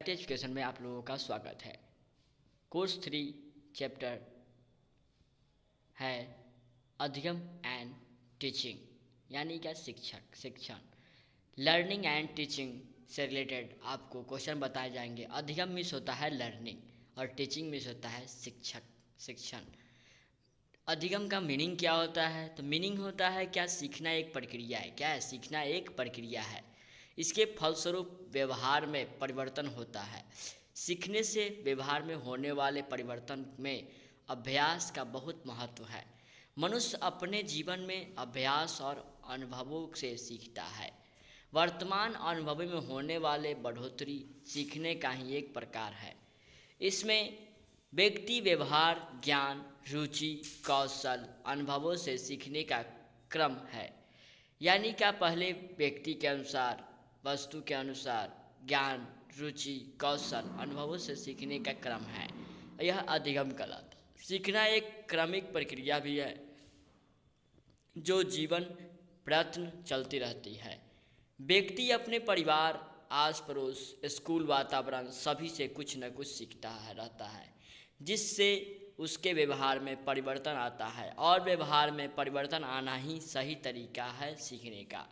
Practice education में आप लोगों का स्वागत है। कोर्स 3 चैप्टर है अधिगम एंड टीचिंग, यानी क्या शिक्षण। लर्निंग एंड टीचिंग से रिलेटेड आपको क्वेश्चन बताए जाएंगे। अधिगम मीन्स होता है लर्निंग और टीचिंग मीन्स होता है शिक्षण। अधिगम का मीनिंग क्या होता है? तो मीनिंग होता है क्या, सीखना एक प्रक्रिया है। क्या है? सीखना एक प्रक्रिया है। इसके फलस्वरूप व्यवहार में परिवर्तन होता है। सीखने से व्यवहार में होने वाले परिवर्तन में अभ्यास का बहुत महत्व है। मनुष्य अपने जीवन में अभ्यास और अनुभवों से सीखता है। वर्तमान अनुभव में होने वाले बढ़ोतरी सीखने का ही एक प्रकार है। इसमें व्यक्ति व्यवहार, ज्ञान, रुचि, कौशल, अनुभवों से सीखने का क्रम है। यानी क्या, पहले व्यक्ति के अनुसार, वस्तु के अनुसार ज्ञान, रुचि, कौशल, अनुभवों से सीखने का क्रम है। यह अधिगम कहलाता है। सीखना एक क्रमिक प्रक्रिया भी है जो जीवन प्रयत्न चलती रहती है। व्यक्ति अपने परिवार, आस पड़ोस, स्कूल वातावरण सभी से कुछ न कुछ सीखता रहता है, जिससे उसके व्यवहार में परिवर्तन आता है। और व्यवहार में परिवर्तन आना ही सही तरीका है सीखने का।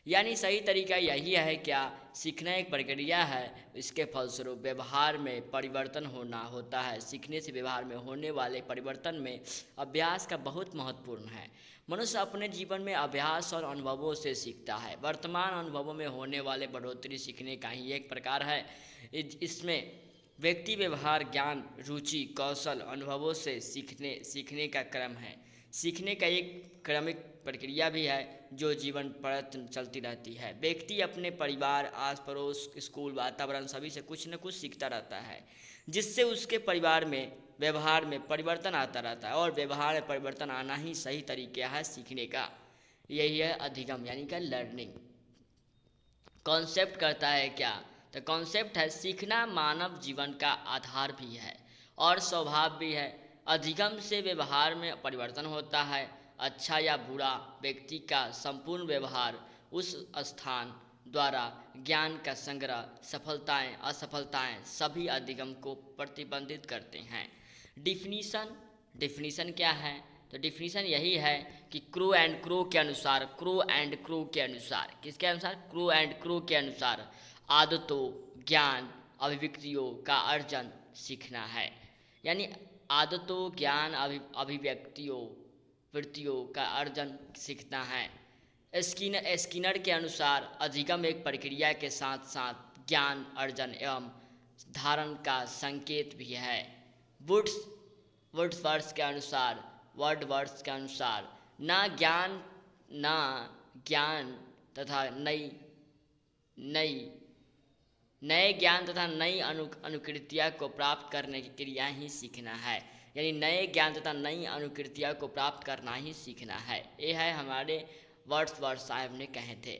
यानी सही तरीका यही है क्या, सीखना एक प्रक्रिया है, इसके फलस्वरूप व्यवहार में परिवर्तन होता है। सीखने से व्यवहार में होने वाले परिवर्तन में अभ्यास का बहुत महत्वपूर्ण है। मनुष्य अपने जीवन में अभ्यास और अनुभवों से सीखता है। वर्तमान अनुभवों में होने वाले बढ़ोतरी सीखने का ही एक प्रकार है। इसमें व्यक्ति व्यवहार, ज्ञान, रुचि, कौशल, अनुभवों से सीखने का क्रम है। सीखने का एक क्रमिक प्रक्रिया भी है जो जीवन प्रयत्न चलती रहती है। व्यक्ति अपने परिवार, आस पड़ोस, स्कूल वातावरण सभी से कुछ न कुछ सीखता रहता है, जिससे उसके परिवार में व्यवहार में परिवर्तन आता रहता है। और व्यवहार में परिवर्तन आना ही सही तरीका है सीखने का। यही है अधिगम, यानी कि लर्निंग। कॉन्सेप्ट करता है क्या, तो कॉन्सेप्ट है सीखना मानव जीवन का आधार भी है और स्वभाव भी है। अधिगम से व्यवहार में परिवर्तन होता है। अच्छा या बुरा व्यक्ति का संपूर्ण व्यवहार उस स्थान द्वारा ज्ञान का संग्रह, सफलताएं असफलताएं सभी अधिगम को प्रतिबंधित करते हैं। डिफिनीशन क्या है, तो डिफिनीशन यही है कि क्रू एंड क्रू के अनुसार, किसके अनुसार? क्रू एंड क्रू के अनुसार आदतों, ज्ञान, अभिव्यक्तियों का अर्जन सीखना है। यानी आदतों, ज्ञान, अभिव्यक्तियों, वृत्तियों का अर्जन सीखना है। स्किनर के अनुसार अधिगम एक प्रक्रिया के साथ साथ ज्ञान अर्जन एवं धारण का संकेत भी है। वर्ड्सवर्थ के अनुसार ना ज्ञान तथा नए ज्ञान तथा नई अनुकृतियाँ को प्राप्त करने की क्रिया ही सीखना है। यानी नए ज्ञान तथा नई अनुकृतियाँ को प्राप्त करना ही सीखना है। ये है हमारे वर्ड्सवर्थ साहब ने कहे थे।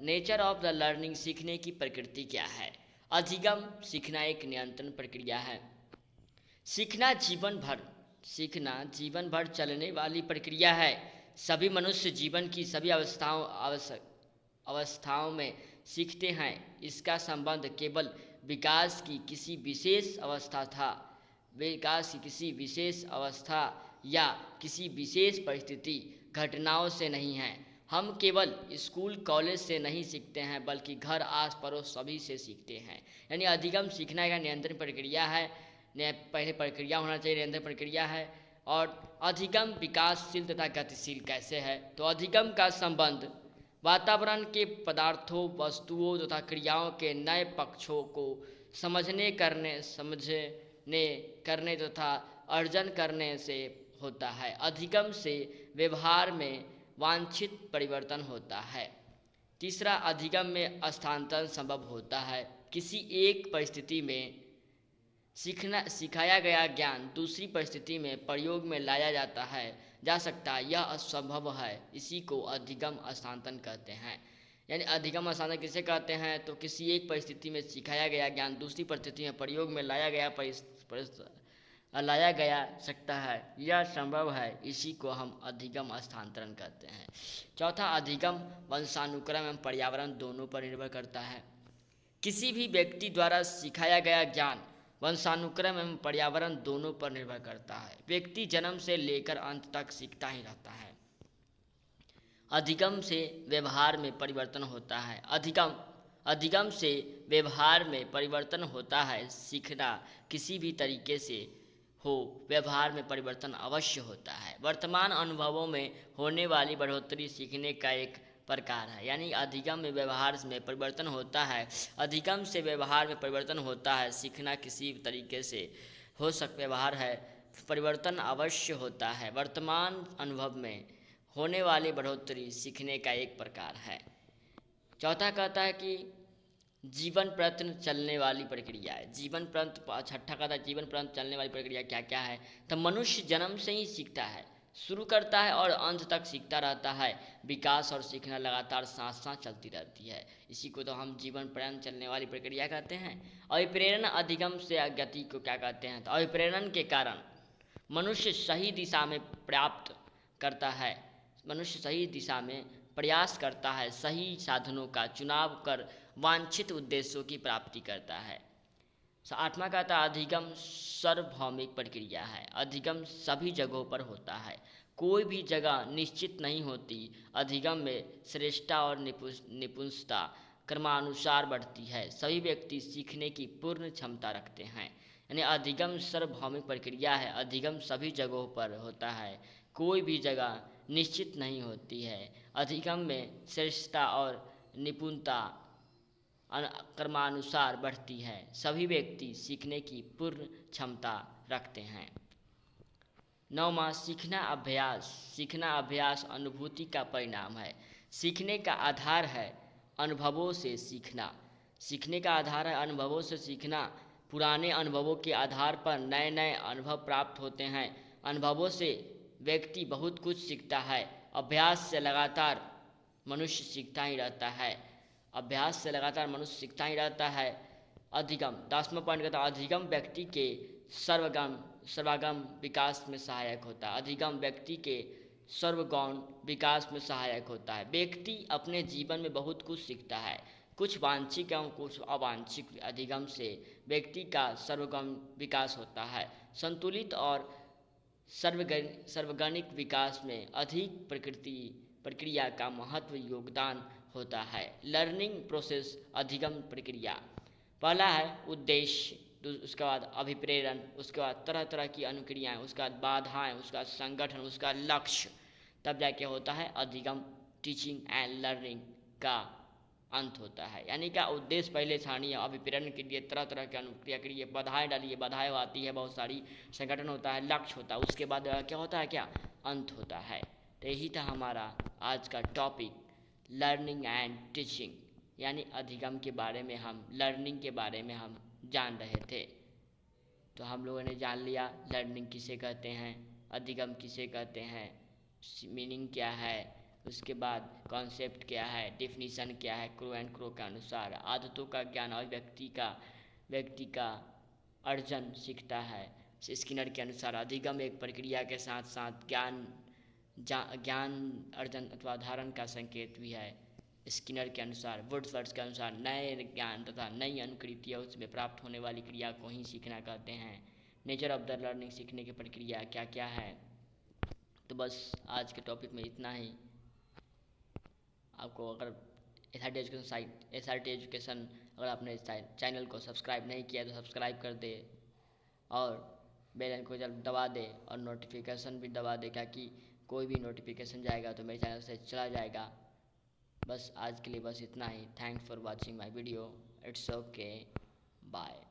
नेचर ऑफ द लर्निंग, सीखने की प्रकृति क्या है? अधिगम सीखना एक निरंतर प्रक्रिया है। सीखना जीवन भर चलने वाली प्रक्रिया है। सभी मनुष्य जीवन की सभी अवस्थाओं में सीखते हैं। इसका संबंध केवल विकास की किसी विशेष अवस्था या किसी विशेष परिस्थिति घटनाओं से नहीं है। हम केवल स्कूल कॉलेज से नहीं सीखते हैं, बल्कि घर, आस पड़ोस सभी से सीखते हैं। यानी अधिगम सीखना का निरंतर प्रक्रिया है। पहले प्रक्रिया होना चाहिए, निरंतर प्रक्रिया है। और अधिगम विकासशील तथा गतिशील कैसे है, तो अधिगम का संबंध वातावरण के पदार्थों, वस्तुओं तथा क्रियाओं के नए पक्षों को समझने, करने तथा अर्जन करने से होता है। अधिगम से व्यवहार में वांछित परिवर्तन होता है। तीसरा, अधिगम में स्थानांतरण संभव होता है। किसी एक परिस्थिति में सिखाया गया ज्ञान दूसरी परिस्थिति में प्रयोग में लाया जा सकता है। यह असंभव है। इसी को अधिगम स्थानांतरण कहते हैं। यानी अधिगम स्थानांतरण किसे कहते हैं, तो किसी एक परिस्थिति में सिखाया गया ज्ञान दूसरी परिस्थिति में प्रयोग में लाया गया सकता है। यह संभव है। इसी को हम अधिगम स्थानांतरण कहते हैं। चौथा, अधिगम वंशानुक्रम एवं पर्यावरण दोनों पर निर्भर करता है। किसी भी व्यक्ति द्वारा सिखाया गया ज्ञान वंशानुक्रम एवं पर्यावरण दोनों पर निर्भर करता है। व्यक्ति जन्म से लेकर अंत तक सीखता ही रहता है। अधिगम से व्यवहार में परिवर्तन होता है। अधिगम से व्यवहार में परिवर्तन होता है। सीखना किसी भी तरीके से हो, व्यवहार में परिवर्तन अवश्य होता है। वर्तमान अनुभवों में होने वाली बढ़ोतरी सीखने का एक प्रकार है। यानी अधिगम में व्यवहार में परिवर्तन होता है। अधिगम से व्यवहार में परिवर्तन होता है। सीखना किसी भी तरीके से हो व्यवहार है, परिवर्तन अवश्य होता है। वर्तमान अनुभव में होने वाली बढ़ोतरी सीखने का एक प्रकार है। चौथा कहता है कि जीवन प्रयत्न चलने वाली प्रक्रिया है। जीवन प्रयत्न, छठा कहता है जीवन प्रयत्न चलने वाली प्रक्रिया क्या क्या है। तो मनुष्य जन्म से ही सीखता है, शुरू करता है और अंत तक सीखता रहता है। विकास और सीखना लगातार साथ साथ चलती रहती है। इसी को तो हम जीवन प्रयत्न चलने वाली प्रक्रिया कहते हैं। अभिप्रेरण अधिगम से गति को क्या कहते हैं। तो अभिप्रेरण के कारण मनुष्य सही दिशा में प्राप्त करता है। मनुष्य सही दिशा में प्रयास करता है, सही साधनों का चुनाव कर वांछित उद्देश्यों की प्राप्ति करता है। आठवां कहता है अधिगम सार्वभौमिक प्रक्रिया है। अधिगम सभी जगहों पर होता है, कोई भी जगह निश्चित नहीं होती। अधिगम में श्रेष्ठता और निपुणता क्रमानुसार बढ़ती है। सभी व्यक्ति सीखने की पूर्ण क्षमता रखते हैं। यानी अधिगम सार्वभौमिक प्रक्रिया है। अधिगम सभी जगहों पर होता है, कोई भी जगह निश्चित नहीं होती है। अधिगम में श्रेष्ठता और निपुणता क्रमानुसार बढ़ती है। सभी व्यक्ति सीखने की पूर्ण क्षमता रखते हैं। नौवां सीखना अभ्यास। सीखना अभ्यास अनुभूति का परिणाम है। सीखने का आधार है अनुभवों से सीखना। सीखने का आधार है अनुभवों से सीखना। पुराने अनुभवों के आधार पर नए नए अनुभव प्राप्त होते हैं। अनुभवों से व्यक्ति बहुत कुछ सीखता है। अभ्यास से लगातार मनुष्य सीखता ही रहता है। अभ्यास से लगातार मनुष्य सीखता ही रहता है। अधिगम, 10वां पॉइंट कहता है अधिगम व्यक्ति के सर्वागम विकास में सहायक होता है। अधिगम व्यक्ति के सर्वगौण विकास में सहायक होता है। व्यक्ति अपने जीवन में बहुत कुछ सीखता है, कुछ वांछित एवं कुछ अवांछित। अधिगम से व्यक्ति का सर्वगम विकास होता है। संतुलित और सर्वगणिक विकास में अधिक प्रक्रिया का महत्व योगदान होता है। लर्निंग प्रोसेस अधिगम प्रक्रिया, पहला है उद्देश्य, उसके बाद अभिप्रेरण, उसके बाद तरह तरह की अनुक्रियाएँ, उसके बाद बाधाएँ, उसका संगठन, उसका लक्ष्य, तब जाके होता है अधिगम, टीचिंग एंड लर्निंग का अंत होता है। यानी क्या उद्देश्य पहले छानिए, अभिप्रेरण के लिए तरह तरह की अनुक्रिया करिए, बाधाएँ डालिए, बाधाएँ आती है बहुत सारी, संगठन होता है, लक्ष्य होता है, उसके बाद क्या होता है, क्या अंत होता है। तो यही था हमारा आज का टॉपिक, लर्निंग एंड टीचिंग। यानी अधिगम के बारे में हम, लर्निंग के बारे में हम जान रहे थे। तो हम लोगों ने जान लिया लर्निंग किसे कहते हैं, अधिगम किसे कहते हैं, मीनिंग क्या है, उसके बाद कॉन्सेप्ट क्या है, डेफिनीशन क्या है, क्रो एंड क्रो के अनुसार आदतों का ज्ञान और व्यक्ति का अर्जन सीखता है। स्किनर के अनुसार अधिगम एक प्रक्रिया के साथ साथ ज्ञान अर्जन अथवा धारण का संकेत भी है। स्किनर के अनुसार, वुड्सवर्थ के अनुसार नए ज्ञान तथा नई अनुकृतियाँ उसमें प्राप्त होने वाली क्रिया को ही सीखना कहते हैं। नेचर ऑफ द लर्निंग, सीखने की प्रक्रिया क्या क्या है। तो बस आज के टॉपिक में इतना ही। आपको अगर SRT एजुकेशन अगर आपने चैनल को सब्सक्राइब नहीं किया तो सब्सक्राइब कर दे और बेल आइकन को जल्द दबा दे और नोटिफिकेशन भी दबा दे, ताकि कोई भी नोटिफिकेशन जाएगा तो मेरे चैनल से चला जाएगा। बस आज के लिए बस इतना ही। Thanks for watching my video. It's okay, bye.